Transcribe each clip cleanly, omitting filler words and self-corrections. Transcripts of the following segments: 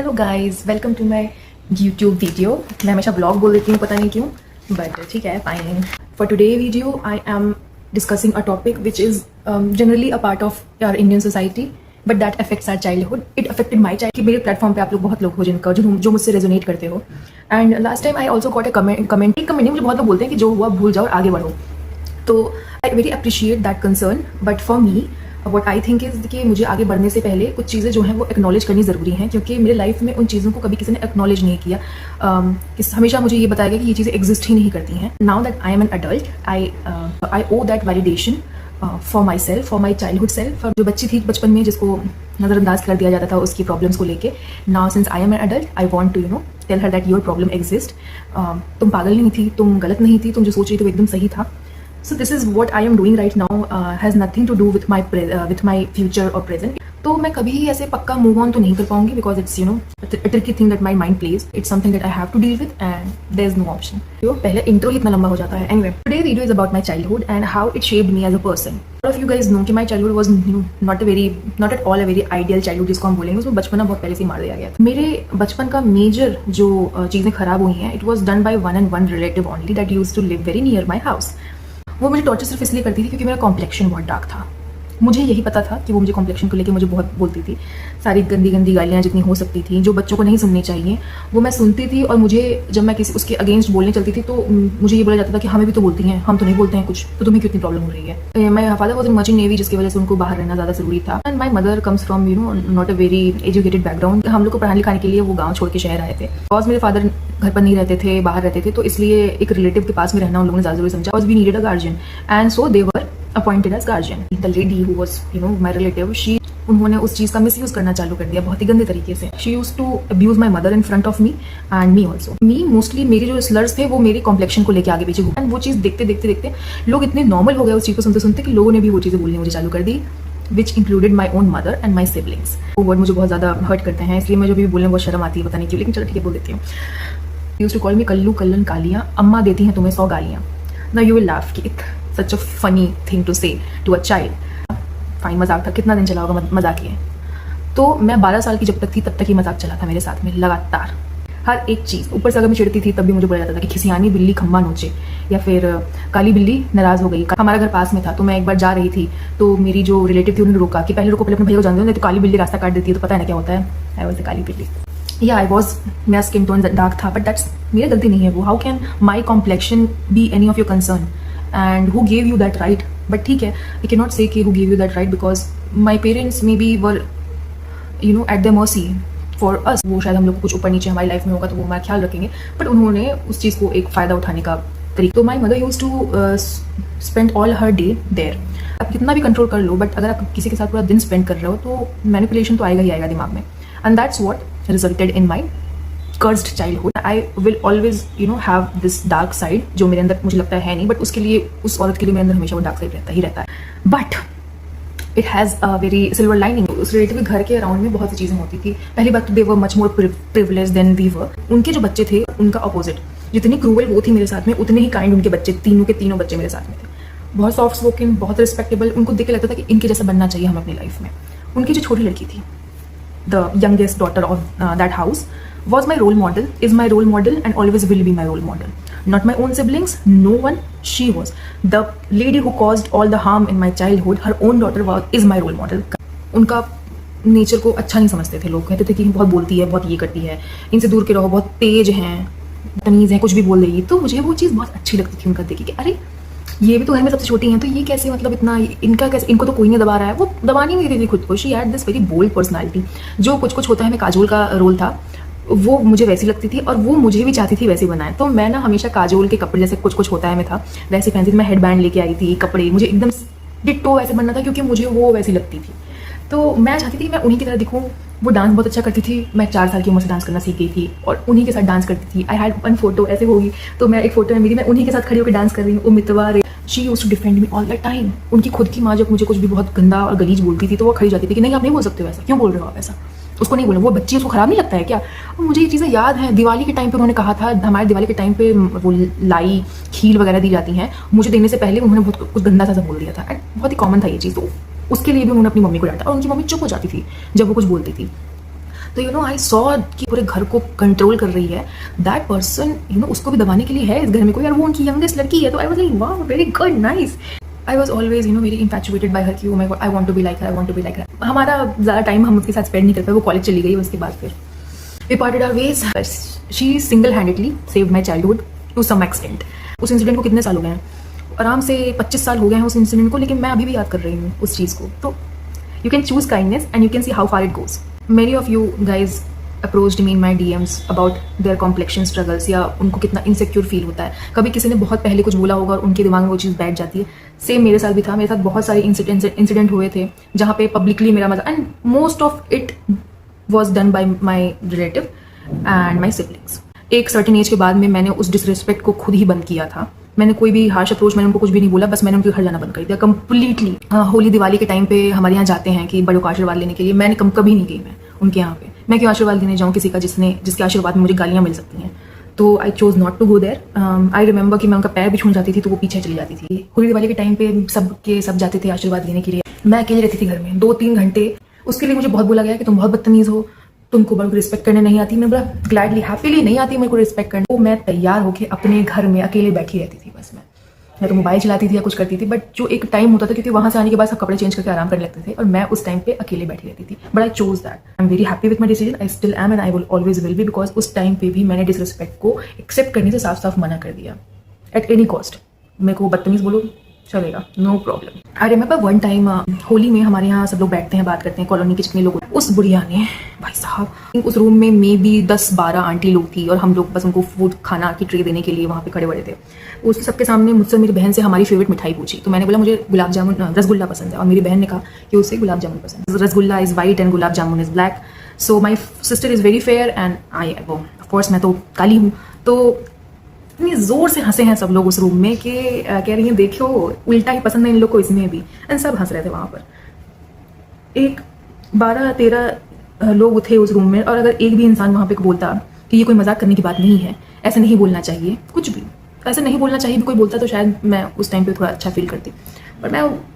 Hello guys, welcome to my YouTube video. मैं हमेशा blog बोल देती हूँ, पता नहीं क्यों, बट ठीक है, fine. For today video I am discussing a topic which is generally a part of our Indian society, but that affects our childhood. It affected my child. कि मेरे प्लेटफॉर्म पे आप लोग बहुत लोग हो जिनका जो मुझसे रेजोनेट करते हो। And last time I also got a comment मुझे बहुत लोग बोलते हैं कि जो हुआ भूल जाओ और आगे बढ़ो। तो I very appreciate that concern, but for me what I think is कि मुझे आगे बढ़ने से पहले कुछ चीज़ें जो हैं वो एक्नॉलेज करनी ज़रूरी हैं, क्योंकि मेरे लाइफ में उन चीज़ों को कभी किसी ने एक्नॉलेज नहीं किया। हमेशा मुझे ये बताया गया कि ये चीज़ें एग्जिस्ट ही नहीं करती हैं। Now that I am an adult, I owe that validation for my self, for my childhood self. जो बच्ची थी बचपन में जिसको नज़रअंदाज कर दिया जाता था उसकी प्रॉब्लम्स को लेके, now since I am an adult I want to tell her that your problem exist. तुम पागल नहीं थी, तुम गलत नहीं थी, तुम जो सोच रही थी वो एकदम सही था। So this is what I am doing right now, has nothing to do with my future or present. तो मैं कभी ही ऐसे पक्का मूव ऑन तो नहीं कर पाऊंगी, because it's a tricky thing that my mind plays. It's something that I have to deal with and there's no option. तो पहले इंट्रो ही इतना लंबा हो जाता है। Anyway, today video is about my childhood and how it shaped me as a person. All of you guys know कि my childhood was not at all a very ideal childhood जिसको हम बोलेंगे। उसमें बचपना बहुत पहले से मार दिया गया था। मेरे बचपन का मेजर जो चीज़ें खराब हुई हैं, it was done by one and one relative only that used to live very near my house. वो मुझे टॉर्चर सिर्फ इसलिए करती थी क्योंकि मेरा कॉम्प्लेक्शन बहुत डार्क था। मुझे यही पता था कि वो मुझे कॉम्प्लेक्शन को लेके मुझे बहुत बोलती थी, सारी गंदी गंदी गालियाँ जितनी हो सकती थी जो बच्चों को नहीं सुननी चाहिए वो मैं सुनती थी। और मुझे जब मैं किसी उसके अगेंस्ट बोलने चलती थी तो मुझे ये बोला जाता था कि हमें भी तो बोलती हैं, हम तो नहीं बोलते हैं कुछ, तो तुम्हें कितनी प्रॉब्लम हो रही है। My father was in merchant navy, जिसकी वजह से उनको बाहर रहना ज़्यादा ज़रूरी था। And my mother comes from not a very educated background. हम लोग को पढ़ाने लिखाने के लिए वो गाँव छोड़ के शहर आए थे। बिकॉज मेरे फादर घर पर नहीं रहते थे, बाहर रहते थे, तो इसलिए एक रिलेटिव के पास में रहना उन लोगों ने ज़्यादा ज़रूरी समझा। Because we needed a guardian and so they were appointed as guardian. The lady who was my relative, उन्होंने उस चीज़ का मिसयूज करना चालू कर दिया बहुत ही गंदे तरीके से। She used to abuse my mother in front of me and me also. Me mostly मेरे जो स्लर्स थे वो मेरे कॉम्प्लेक्शन को लेके आगे पीछे घूमे। एंड वो चीज़ देखते देखते देखते लोग इतने नॉर्मल हो गए उस चीज़ को सुनते सुनते कि लोगों ने भी वो चीज़ें बोलनी मुझे चालू कर दी, which included my own mother and my siblings. वो वर्ड मुझे बहुत ज़्यादा हर्ट करते हैं, इसलिए मैं जो भी बोलने बहुत शर्म आती है, पता नहीं क्यों, लेकिन चलो ठीक है बोल देती हूँ। Used to call me Kallu Kallan Kaliyan, अम्मा देती हैं तुम्हें 100 गालियाँ। नाउ यू विल लाफ कि सच अ फनी थिंग टू से टू अ चाइल्ड। फाइन, मजाक था, कितना दिन चला होगा मजाक ये। तो मैं 12 साल की जब तक थी तब तक ही मजाक चला था मेरे साथ में लगातार, हर एक चीज़। ऊपर से अगर मैं चिढ़ती थी तब भी मुझे बोला जाता था कि खिसियानी बिल्ली खम्बा नोचे, या फिर काली बिल्ली नाराज़ हो गई। हमारा घर पास में था, तो मैं एक बार जा रही थी तो मेरी जो रिलेटिव थी उन्होंने रोका कि पहले रोको, पहले अपने भैया को जानते हो, नहीं तो काली बिल्ली रास्ता काट देती है, तो पता है ना क्या होता है। आई वॉज द काली बिल्ली। या आई वॉज, मेरा स्किन टोन डार्क था, बट दैट्स मेरी गलती नहीं है वो। How can my complexion be any of your concern and who gave you that right? But ठीक है, आई कैन नॉट से कि who gave you that right, because my parents may be were at the mercy for us. वो शायद हम लोग को कुछ ऊपर नीचे हमारी लाइफ में होगा तो वो हमारा ख्याल रखेंगे, बट उन्होंने उस चीज़ को एक फ़ायदा उठाने का तरीका। तो my mother use to spend all her day there. आप कितना भी कंट्रोल कर लो, बट अगर आप किसी के साथ पूरा दिन स्पेंड कर रहे हो तो मैनिपुलेशन तो आएगा ही आएगा दिमाग में। And that's what resulted in my cursed childhood. I will always have this dark side जो मेरे अंदर मुझे लगता है नहीं, बट उसके लिए, उस औरत के लिए मेरे अंदर हमेशा वो डार्क साइड रहता ही रहता है। But it has a very silver lining. उस रिलेटिव के घर के अराउंड में बहुत सी चीज़ें होती थी। पहली बात तो they were much more privilege than we were. उनके जो बच्चे थे उनका अपोजिट, जितनी क्रूअल वो थी मेरे साथ में उतने ही काइंड उनके बच्चे, तीनों के तीनों बच्चे मेरे साथ में थे। बहुत सॉफ्ट स्पोकन, बहुत रिस्पेक्टेबल। उनको देख के लगता था कि इनके जैसा बनना चाहिए हमें अपनी लाइफ में। उनकी जो छोटी लड़की थी, the youngest daughter of that house, was my role model, is my role model and always will be my role model. Not my own siblings, no one, she was. The lady who caused all the harm in my childhood, her own daughter is my role model. उनका nature को अच्छा नहीं समझते थे लोग, कहते थे कि बहुत बोलती है, बहुत ये करती है, इनसे दूर के रहो, बहुत तेज हैं, तमीज़ है, कुछ भी बोल देगी। तो मुझे वो चीज़ बहुत अच्छी लगती थी उनका देखी कि अरे ये भी तो घर में सबसे छोटी हैं, तो ये कैसे, मतलब इतना इनका कैसे, इनको तो कोई नहीं दबा रहा है। वो दबानी नहीं देती थी खुद को। She had this very bold personality. जो कुछ कुछ होता है, मैं काजोल का रोल था, वो मुझे वैसी लगती थी और वो मुझे भी चाहती थी वैसे बनाए। तो मैं ना हमेशा काजोल के कपड़े, जैसे कुछ कुछ होता है मैं था वैसे पहनती थी। मैं हेड बैंड लेके आई थी, कपड़े मुझे एकदम डिट्टो वैसे बनना था क्योंकि मुझे वो वैसी लगती थी। तो मैं चाहती थी कि मैं उन्हीं की तरह दिखूँ। वो डांस बहुत अच्छा करती थी, मैं 4 साल की उम्र से डांस करना सीख गई थी और उन्हीं के साथ डांस करती थी। आई हैड वन फोटो ऐसे होगी, तो मैं एक फोटो है मेरी, मैं उन्हीं के साथ खड़ी होकर डांस कर रही हूँ। वो मितवा she used to defend me all the time. उनकी खुद की माँ जब मुझे कुछ भी बहुत गंदा और गलीज बोलती थी तो वो खड़ी जाती थी कि नहीं आप नहीं बोल सकते हो ऐसा, क्यों बोल रहे हो आप ऐसा, उसको नहीं बोले, वो बच्ची उसको खराब नहीं लगता है क्या। और मुझे ये चीज़ें याद हैं, दिवाली के टाइम पे उन्होंने कहा था, हमारे दिवाली के टाइम पे वो लाई खील वगैरह दी जाती हैं, मुझे देने से पहले उन्होंने बहुत कुछ गंदा सा बोल दिया था। एंड बहुत ही कॉमन था ये चीज़, तो उसके लिए भी उन्होंने अपनी मम्मी को डांटा और उनकी मम्मी चुप हो जाती थी जब वो कुछ बोलती थी। तो यू नो आई सॉ कि पूरे घर को कंट्रोल कर रही है दैट पर्सन, यू नो उसको भी दबाने के लिए है इस घर में कोई, यार वो उनकी यंगेस्ट लड़की है। तो I was like wow very good nice. I was always you know very infatuated by her कि I want to be like her, I want to be like her. हमारा ज़्यादा टाइम हम उसके साथ स्पेंड नहीं करते, वो कॉलेज चली गई, उसके बाद फिर we parted our ways. She single handedly saved my childhood to some extent. उस इंसिडेंट को कितने साल हो गए हैं, आराम से 25 साल हो गए हैं उस इंसिडेंट को, लेकिन मैं अभी भी याद कर रही हूँ उस चीज़ को। तो you can choose kindness and you can see how far it goes. Many of you guys approached me in my DMs about their complexion struggles, या उनको कितना इनसिक्योर फील होता है। कभी किसी ने बहुत पहले कुछ बोला होगा और उनके दिमाग में वो चीज़ बैठ जाती है। सेम मेरे साथ भी था, मेरे साथ बहुत सारे इंसिडेंट हुए थे जहाँ पे पब्लिकली मेरा मजा, and most of it was done by my relative and my siblings. एक सर्टेन एज के बाद में मैंने उस डिसरिस्पेक्ट को खुद ही बंद किया था। मैंने कोई भी हार्श अप्रोच, मैंने उनको कुछ भी नहीं बोला, बस मैंने उनके घर जाना बंद कर दिया कम्प्लीटली। होली दिवाली के टाइम पे हमारे यहाँ जाते हैं कि बड़ों का आशीर्वाद लेने के लिए, मैंने कभी नहीं गई मैं उनके यहाँ पे। मैं क्यों आशीर्वाद देने जाऊँ किसी का जिसके आशीर्वाद में मुझे गालियाँ मिल सकती हैं। तो I chose not to go there. I remember कि मैं उनका पैर भी छूने जाती थी तो वो पीछे चली जाती थी। होली दिवाली के टाइम पे सब जाते थे आशीर्वाद लेने के लिए, मैं अकेले रहती थी घर में 2-3 घंटे। उसके लिए मुझे बहुत बोला गया कि तुम बहुत बदतमीज़ हो, तुमको बड़ों को रिस्पेक्ट करने नहीं आती। मैं बोला ग्लैडली हैप्पीली नहीं आती मेरे को रिस्पेक्ट करने। तो मैं तैयार होकर अपने घर में अकेले बैठी रहती थी, बस मैं तो मोबाइल चलाती थी या कुछ करती थी। बट जो एक टाइम होता था, क्योंकि वहाँ से आने के बाद सब कपड़े चेंज करके आराम करने लगते थे और मैं उस टाइम पे अकेले बैठी रहती थी। But I chose that. I am very happy with my decision, I still am and I will always will be, because उस टाइम पे भी मैंने डिसरिस्पेक्ट को एक्सेप्ट करने से साफ साफ मना कर दिया। एट एनी कॉस्ट मेरे को बदतमीज बोलो चलेगा, no problem. I remember one time Holi में हमारे यहाँ सब लोग बैठते हैं, बात करते हैं, कॉलोनी के जितने लोग। उस बुढ़िया ने भाई साहब उस रूम में मे बी 10-12 आंटी लोग थी और हम लोग बस उनको फूड खाना की ट्रे देने के लिए वहाँ पे खड़े बड़े थे। उस सबके सामने मुझसे मेरी बहन से हमारी फेवरेट मिठाई पूछी। तो मैंने बोला मुझे गुलाब जामुन रसगुल्ला पसंद है, और मेरी बहन ने कहा कि उसे गुलाब जामुन पसंद है। Rasgulla is white and gulab jamun is black, so my sister is very fair and I वो ऑफकोर्स मैं तो काली हूँ। तो इतनी जोर से हंसे हैं सब लोग उस रूम में कि कह रही हैं देखो उल्टा ही पसंद है इन लोग को इसमें भी, एंड सब हंस रहे थे वहाँ पर। एक 12-13 लोग थे उस रूम में, और अगर एक भी इंसान वहाँ पे बोलता कि ये कोई मजाक करने की बात नहीं है, ऐसे नहीं बोलना चाहिए, कुछ भी ऐसे नहीं बोलना चाहिए, कोई बोलता तो शायद मैं उस टाइम पे थोड़ा अच्छा फील करती। पर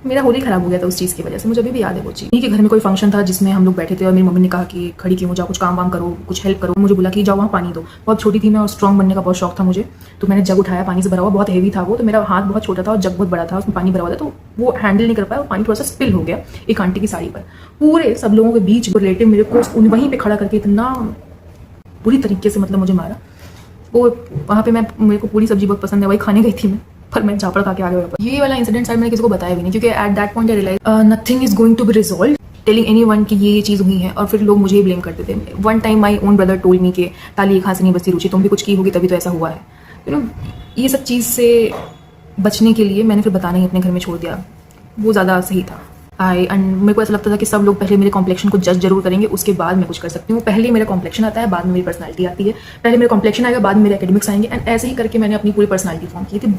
मेरा होली खराब हो गया था उस चीज़ की वजह से। मुझे अभी भी याद है वो चीज़ कि घर में कोई फंक्शन था जिसमें हम लोग बैठे थे और मेरी मम्मी ने कहा कि खड़ी क्यों हो जाओ, कुछ काम वाम करो, कुछ हेल्प करो। मुझे बोला कि जाओ वहाँ पानी दो। बहुत छोटी थी मैं और स्ट्रॉन्ग बनने का बहुत शौक था मुझे, तो मैंने जग उठाया, पानी से भरा हुआ, बहुत हेवी था वो, तो मेरा हाथ बहुत छोटा था और जग बहुत बड़ा था, उसमें पानी भरा हुआ था, तो वो हैंडल नहीं कर पाया और पानी थोड़ा सा स्पिल हो गया एक आंटी की साड़ी पर। पूरे सब लोगों के बीच रिलेटिव मेरे को वहीं पर खड़ा करके इतना बुरी तरीके से मतलब मुझे मारा। वो वहाँ पे मेरे को पूरी सब्जी बहुत पसंद है, वही खाने गई थी मैं, पर मैं झापड़ खा के आ गया। ये वाला इंसिडेंट शायद मैंने किसी को बताया भी नहीं, क्योंकि at that point I realize nothing is going to be resolve telling anyone कि ये चीज़ हुई है, और फिर लोग मुझे ही ब्लेम करते थे। One time my own brother told me कि ताली एक हाथ से नहीं बचती रुचि, तुम भी कुछ की होगी तभी तो ऐसा हुआ है। यू नो ये सब चीज़ से बचने के लिए मैंने फिर बताना ही अपने घर में छोड़ दिया, वो ज़्यादा सही था। एंड मेरे को ऐसा लगता था कि सब लोग पहले मेरे कॉम्प्लेक्शन को जज जरूर करेंगे, उसके बाद मैं कुछ कर सकती हूँ। पहले मेरा कॉम्प्लेक्शन आता है, बाद में मेरी पर्सनालिटी आती है। पहले मेरा कॉम्प्लेक्शन आएगा, बाद में मेरे एकेडमिक्स आएंगे, एंड ऐसे ही करके मैंने अपनी पूरी पर्सनालिटी फॉर्म की थी,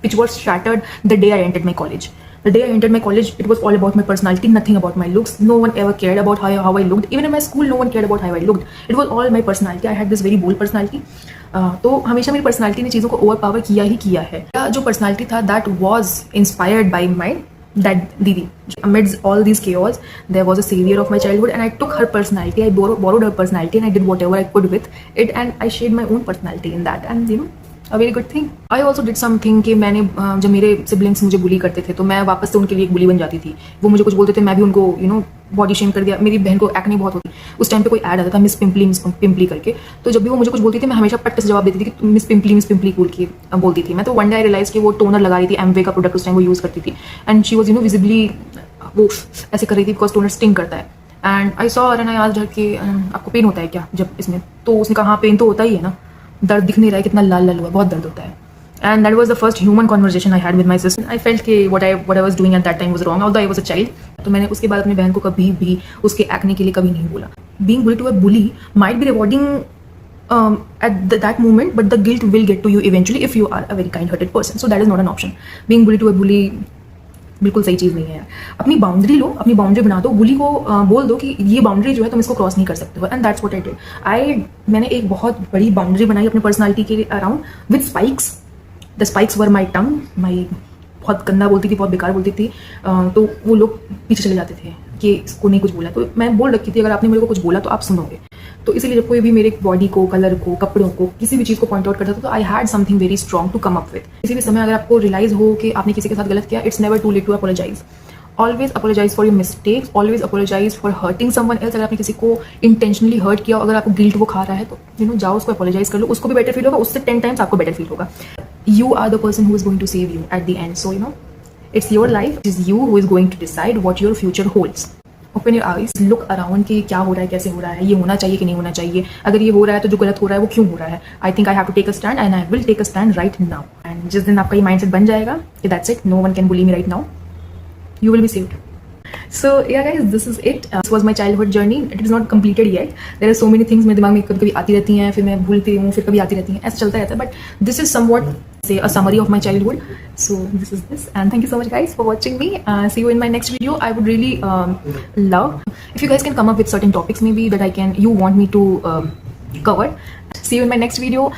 which was shattered the day I entered my college. The day I entered my college, it was all about my personality, nothing about my looks. No one ever cared about how I looked. Even in my school, no one cared about how I looked. It was all my personality. I had this very bold personality. तो हमेशा मेरी personality ने चीज़ों को overpower किया ही किया है। जो पर्सनालिटी था that was inspired by my dad दीदी. Amidst all these chaos, there was a savior of my childhood, and I took her personality. I borrowed her personality, and I did whatever I could with it, and I shared my own personality in that, and you know. A very good thing. I also did something कि मैंने जब मेरे siblings मुझे बुली करते थे तो मैं वापस से उनके लिए एक बुली बन जाती थी। वो मुझे कुछ बोलते थे, मैं भी उनको यू नो बॉडी शेम कर दिया। मेरी बहन को एक्ने बहुत होती, उस टाइम पे कोई ऐड आता था मिस पिंपली करके, तो जब भी वो मुझे कुछ बोलती थी मैं हमेशा पट्ट से जवाब देती थी कि मिस पिंपली बोल के बोलती थी मैं। तो वन डे आई रियलाइज कि वो टोनर लगा रही थी, एमवे का प्रोडक्ट उस टाइम वो यूज़ करती थी, and she was you know visibly वो ऐसे कर रही थी बिकॉज टोनर स्टिंग करता है। And I saw and I asked her कि आपको पेन होता है क्या जब इसमें? तो उसने कहा हाँ पेन तो होता ही है ना, दर्द दिख नहीं रहा है, कितना लाल लाल हुआ, बहुत दर्द होता है। And that was the first human conversation I had with my sister. I felt कि what I was doing at that time was wrong, although I was a child. तो मैंने उसके बाद अपनी बहन को कभी भी उसके एक्ने के लिए कभी नहीं बोला। Being bullied to a bully might be rewarding at that moment, but the guilt will get to you eventually if you are a very kind-hearted person. So that is not an option. Being bullied to a bully बिल्कुल सही चीज़ नहीं है। अपनी boundary लो, अपनी boundary बना दो, बुली को बोल दो कि ये बाउंड्री जो है तुम इसको क्रॉस नहीं कर सकते हो, and that's what I did. मैंने एक बहुत बड़ी बाउंड्री बनाई अपनी पर्सनालिटी के around with spikes. The spikes were my tongue, my बहुत गंदा बोलती थी, बहुत बेकार बोलती थी, तो वो लोग पीछे चले जाते थे। कि इसको नहीं कुछ बोला, तो मैं बोल रखी थी अगर आपने मेरे को कुछ बोला तो आप सुनोगे। तो इसीलिए जब कोई भी मेरे बॉडी को, कलर को, कपड़ों को, किसी भी चीज़ को पॉइंट आउट करता था तो I had something very strong to come up with. किसी भी समय अगर आपको रियलाइज हो कि आपने किसी के साथ गलत किया, it's never too late to apologize. Always apologize for your mistakes, always apologize for hurting someone else. अगर आपने किसी को इंटेंशनली हर्ट किया, अगर आपको गिल्ट वो खा रहा है तो जाओ उसको अपोलोजाइज कर लो, उसको भी बेटर फील होगा, उससे 10 टाइम्स आपको बेटर फील होगा। You are the person who is going to save you at the end, so it's your life, it is you who is going to decide what your future holds. Open your eyes, look around कि क्या हो रहा है, कैसे हो रहा है, ये होना चाहिए कि नहीं होना चाहिए, अगर ये हो रहा है तो जो गलत हो रहा है वो क्यों हो रहा है। I think I have to take a stand and I will take a stand right now. And जिस दिन आपका ये mindset बन जाएगा कि that's it, no one can bully me right now, you will be saved. So yeah guys, this is it. This was my childhood journey. It is not completed yet. There are so many things मेरे दिमाग में कभी आती रहती हैं, फिर मैं भूलती हूँ, फिर कभी आती रहती हैं, ऐसा चलता रहता है. But this is somewhat say a summary of my childhood. So this is this, and thank you so much guys for watching me. See you in my next video. I would really love if you guys can come up with certain topics maybe that you want me to cover. See you in my next video.